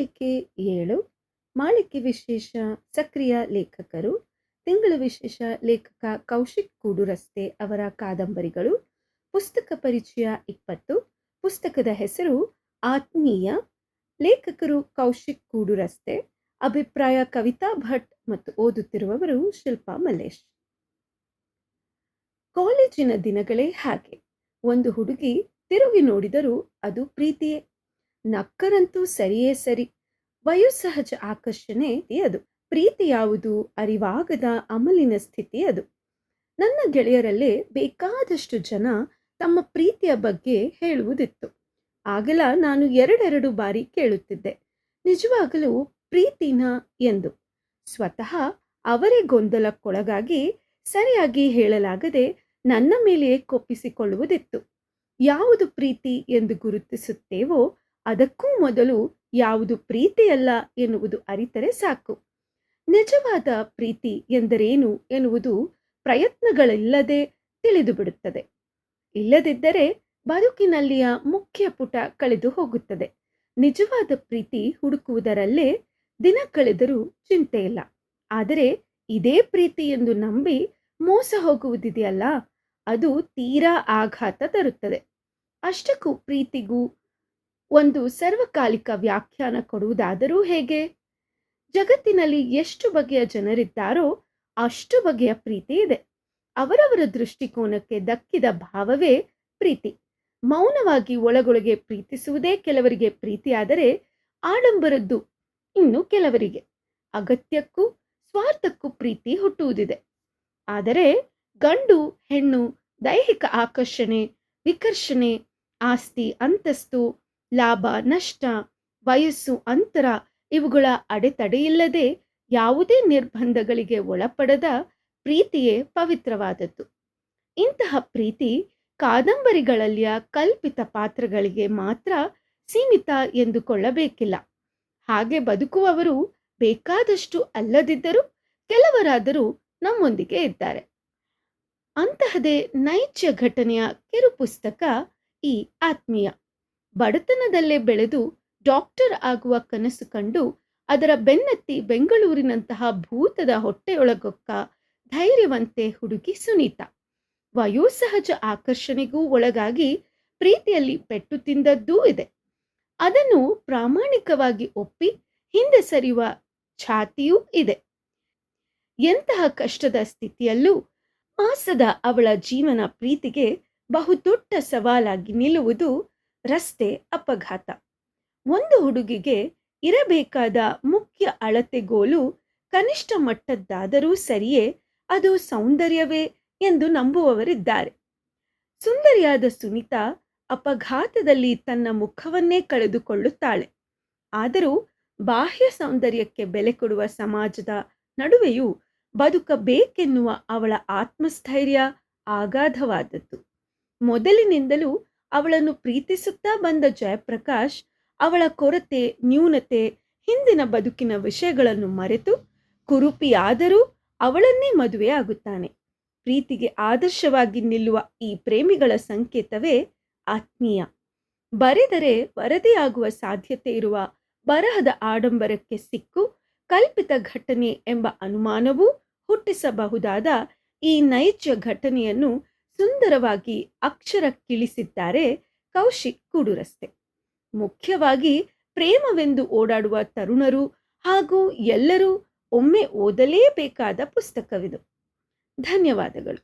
ಮಾಳಿಕೆ 7 ಮಾಳಿಕೆ ವಿಶೇಷ ಸಕ್ರಿಯ ಲೇಖಕರು ತಿಂಗಳ ವಿಶೇಷ ಲೇಖಕ ಕೌಶಿಕ್ ಕೂಡುರಸ್ತೆ ಅವರ ಕಾದಂಬರಿಗಳು. ಪುಸ್ತಕ ಪರಿಚಯ 20. ಪುಸ್ತಕದ ಹೆಸರು ಆತ್ಮೀಯ. ಲೇಖಕರು ಕೌಶಿಕ್ ಕೂಡುರಸ್ತೆ. ಅಭಿಪ್ರಾಯ ಕವಿತಾ ಭಟ್ ಮತ್ತು ಓದುತ್ತಿರುವವರು ಶಿಲ್ಪಾ ಮಲ್ಲೇಶ್. ಕಾಲೇಜಿನ ದಿನಗಳೇ ಹಾಗೆ. ಒಂದು ಹುಡುಗಿ ತಿರುಗಿ ನೋಡಿದರೂ ಅದು ಪ್ರೀತಿಯೇ. ನಕ್ಕರಂತೂ ಸರಿಯೇ ಸರಿ. ವಯೋಸಹಜ ಆಕರ್ಷಣೆ ಅದು. ಪ್ರೀತಿ ಯಾವುದು ಅರಿವಾಗದ ಅಮಲಿನ ಸ್ಥಿತಿ ಅದು. ನನ್ನ ಗೆಳೆಯರಲ್ಲೇ ಬೇಕಾದಷ್ಟು ಜನ ತಮ್ಮ ಪ್ರೀತಿಯ ಬಗ್ಗೆ ಹೇಳುವುದಿತ್ತು. ಆಗಲ ನಾನು ಎರಡೆರಡು ಬಾರಿ ಕೇಳುತ್ತಿದ್ದೆ, ನಿಜವಾಗಲೂ ಪ್ರೀತಿನ ಎಂದು. ಸ್ವತಃ ಅವರೇ ಗೊಂದಲಕ್ಕೊಳಗಾಗಿ ಸರಿಯಾಗಿ ಹೇಳಲಾಗದೆ ನನ್ನ ಮೇಲೆಯೇ ಕೋಪಿಸಿಕೊಳ್ಳುವುದಿತ್ತು. ಯಾವುದು ಪ್ರೀತಿ ಎಂದು ಗುರುತಿಸುತ್ತೇವೋ ಅದಕ್ಕೂ ಮೊದಲು ಯಾವುದು ಪ್ರೀತಿಯಲ್ಲ ಎನ್ನುವುದು ಅರಿತರೆ ಸಾಕು. ನಿಜವಾದ ಪ್ರೀತಿ ಎಂದರೇನು ಎನ್ನುವುದು ಪ್ರಯತ್ನಗಳಿಲ್ಲದೆ ತಿಳಿದು ಬಿಡುತ್ತದೆ. ಇಲ್ಲದಿದ್ದರೆ ಬದುಕಿನಲ್ಲಿಯ ಮುಖ್ಯ ಪುಟ ಕಳೆದು ಹೋಗುತ್ತದೆ. ನಿಜವಾದ ಪ್ರೀತಿ ಹುಡುಕುವುದರಲ್ಲೇ ದಿನ ಕಳೆದರೂ ಚಿಂತೆ ಇಲ್ಲ. ಆದರೆ ಇದೇ ಪ್ರೀತಿ ಎಂದು ನಂಬಿ ಮೋಸ ಹೋಗುವುದಿದೆಯಲ್ಲ, ಅದು ತೀರಾ ಆಘಾತ ತರುತ್ತದೆ. ಅಷ್ಟಕ್ಕೂ ಪ್ರೀತಿಗೂ ಒಂದು ಸರ್ವಕಾಲಿಕ ವ್ಯಾಖ್ಯಾನ ಕೊಡುವುದಾದರೂ ಹೇಗೆ? ಜಗತ್ತಿನಲ್ಲಿ ಎಷ್ಟು ಬಗೆಯ ಜನರಿದ್ದಾರೋ ಅಷ್ಟು ಬಗೆಯ ಪ್ರೀತಿ ಇದೆ. ಅವರವರ ದೃಷ್ಟಿಕೋನಕ್ಕೆ ದಕ್ಕಿದ ಭಾವವೇ ಪ್ರೀತಿ. ಮೌನವಾಗಿ ಒಳಗೊಳಗೆ ಪ್ರೀತಿಸುವುದೇ ಕೆಲವರಿಗೆ ಪ್ರೀತಿಯಾದರೆ, ಆಡಂಬರದ್ದು ಇನ್ನು ಕೆಲವರಿಗೆ. ಅಗತ್ಯಕ್ಕೂ ಸ್ವಾರ್ಥಕ್ಕೂ ಪ್ರೀತಿ ಹುಟ್ಟುವುದಿದೆ. ಆದರೆ ಗಂಡು ಹೆಣ್ಣು, ದೈಹಿಕ ಆಕರ್ಷಣೆ ವಿಕರ್ಷಣೆ, ಆಸ್ತಿ ಅಂತಸ್ತು, ಲಾಭ ನಷ್ಟ, ವಯಸ್ಸು ಅಂತರ ಇವುಗಳ ಅಡೆತಡೆಯಿಲ್ಲದೆ ಯಾವುದೇ ನಿರ್ಬಂಧಗಳಿಗೆ ಒಳಪಡದ ಪ್ರೀತಿಯೇ ಪವಿತ್ರವಾದದ್ದು. ಇಂತಹ ಪ್ರೀತಿ ಕಾದಂಬರಿಗಳಲ್ಲಿಯ ಕಲ್ಪಿತ ಪಾತ್ರಗಳಿಗೆ ಮಾತ್ರ ಸೀಮಿತ ಎಂದುಕೊಳ್ಳಬೇಕಿಲ್ಲ. ಹಾಗೆ ಬದುಕುವವರು ಬೇಕಾದಷ್ಟು ಅಲ್ಲದಿದ್ದರೂ ಕೆಲವರಾದರೂ ನಮ್ಮೊಂದಿಗೆ ಇದ್ದಾರೆ. ಅಂತಹದೇ ನೈಜ ಘಟನೆಯ ಕಿರು ಪುಸ್ತಕ ಈ ಆತ್ಮೀಯ. ಬಡತನದಲ್ಲೇ ಬೆಳೆದು ಡಾಕ್ಟರ್ ಆಗುವ ಕನಸು ಕಂಡು ಅದರ ಬೆನ್ನತ್ತಿ ಬೆಂಗಳೂರಿನಂತಹ ಭೂತದ ಹೊಟ್ಟೆಯೊಳಗೊಕ್ಕ ಧೈರ್ಯವಂತೆ ಹುಡುಗಿ ಸುನೀತಾ. ವಯೋಸಹಜ ಆಕರ್ಷಣೆಗೂ ಒಳಗಾಗಿ ಪ್ರೀತಿಯಲ್ಲಿ ಪೆಟ್ಟು ತಿಂದದ್ದೂ ಇದೆ. ಅದನ್ನು ಪ್ರಾಮಾಣಿಕವಾಗಿ ಒಪ್ಪಿ ಹಿಂದೆ ಸರಿಯುವ ಛಾತಿಯೂ ಇದೆ. ಎಂತಹ ಕಷ್ಟದ ಸ್ಥಿತಿಯಲ್ಲೂ ಮಾಸದ ಅವಳ ಜೀವನ ಪ್ರೀತಿಗೆ ಬಹುದೊಡ್ಡ ಸವಾಲಾಗಿ ನಿಲ್ಲುವುದು ರಸ್ತೆ ಅಪಘಾತ. ಒಂದು ಹುಡುಗಿಗೆ ಇರಬೇಕಾದ ಮುಖ್ಯ ಅಳತೆಗೋಲು ಕನಿಷ್ಠ ಮಟ್ಟದ್ದಾದರೂ ಸರಿಯೇ, ಅದು ಸೌಂದರ್ಯವೇ ಎಂದು ನಂಬುವವರಿದ್ದಾರೆ. ಸುಂದರಿಯಾದ ಸುನೀತಾ ಅಪಘಾತದಲ್ಲಿ ತನ್ನ ಮುಖವನ್ನೇ ಕಳೆದುಕೊಳ್ಳುತ್ತಾಳೆ. ಆದರೂ ಬಾಹ್ಯ ಸೌಂದರ್ಯಕ್ಕೆ ಬೆಲೆ ಕೊಡುವ ಸಮಾಜದ ನಡುವೆಯೂ ಬದುಕಬೇಕೆನ್ನುವ ಅವಳ ಆತ್ಮಸ್ಥೈರ್ಯ ಅಗಾಧವಾದದ್ದು. ಮೊದಲಿನಿಂದಲೂ ಅವಳನ್ನು ಪ್ರೀತಿಸುತ್ತಾ ಬಂದ ಜಯಪ್ರಕಾಶ್ ಅವಳ ಕೊರತೆ ನ್ಯೂನತೆ ಹಿಂದಿನ ಬದುಕಿನ ವಿಷಯಗಳನ್ನು ಮರೆತು ಕುರೂಪಿಯಾದರೂ ಅವಳನ್ನೇ ಮದುವೆಯಾಗುತ್ತಾನೆ. ಪ್ರೀತಿಗೆ ಆದರ್ಶವಾಗಿ ನಿಲ್ಲುವ ಈ ಪ್ರೇಮಿಗಳ ಸಂಕೇತವೇ ಆತ್ಮೀಯ. ಬರೆದರೆ ವರದಿಯಾಗುವ ಸಾಧ್ಯತೆ ಇರುವ ಬರಹದ ಆಡಂಬರಕ್ಕೆ ಸಿಕ್ಕು ಕಲ್ಪಿತ ಘಟನೆ ಎಂಬ ಅನುಮಾನವೂ ಹುಟ್ಟಿಸಬಹುದಾದ ಈ ನೈಜ ಘಟನೆಯನ್ನು ಸುಂದರವಾಗಿ ಅಕ್ಷರಕ್ಕಿಳಿಸಿದ್ದಾರೆ ಕೌಶಿಕ್ ಕೂಡುರಸ್ತೆ. ಮುಖ್ಯವಾಗಿ ಪ್ರೇಮವೆಂದು ಓಡಾಡುವ ತರುಣರು ಹಾಗೂ ಎಲ್ಲರೂ ಒಮ್ಮೆ ಓದಲೇಬೇಕಾದ ಪುಸ್ತಕವಿದು. ಧನ್ಯವಾದಗಳು.